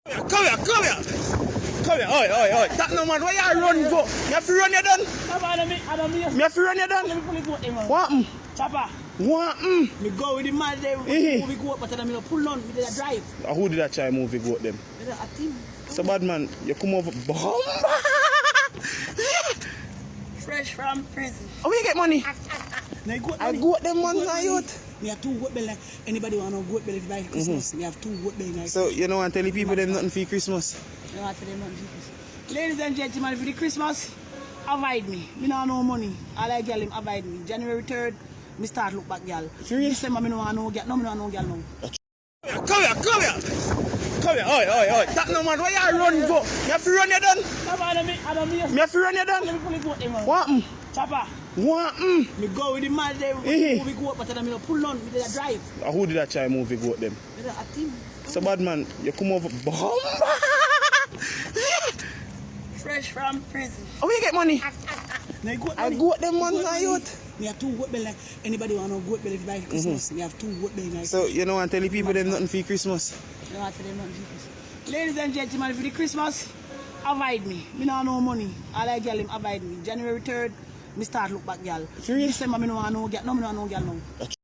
Come here. Come here, oi. That no man, where you run go? You have to run you done? Me have to run you done? What? Chopper. What? Me go with the man there, we go up, but then I pull on, we did a drive. Who did that try move the goat them? A team. So bad man, you come over. Fresh from prison. How you get money? I goat them man, I youth. We have 2 goat belly. Like anybody want no goat belly if buy Christmas? We have 2 goat belly. Like so you know want to tell the people them nothing for Christmas? You want to tell them nothing for Christmas. Ladies and gentlemen, for the Christmas, avoid me. Me no no money. All I get him avoid me. January 3rd, me start look back girl. December me no want no girl. No me no want no girl now. Come here. Oi. That no man, where you run go? You have to run you done? Me have to run you done? What? Chopper. What? Me go with the man there, we go up, but then I pull on, we did a drive. Who did that try move the goat them? A team. So bad man, you come over. Fresh from prison. How you get money? I goat them man, I youth. We have 2 goat belly. Like anybody want no goat belly if buy Christmas? We have 2 goat belly. Like so you know want to tell the people them nothing for Christmas? You want to tell them nothing for Christmas. Ladies and gentlemen, for the Christmas, avoid me. Me no no money. All I get him avoid me. January 3rd, me start look back girl. December me no want no girl. No me no want no girl now.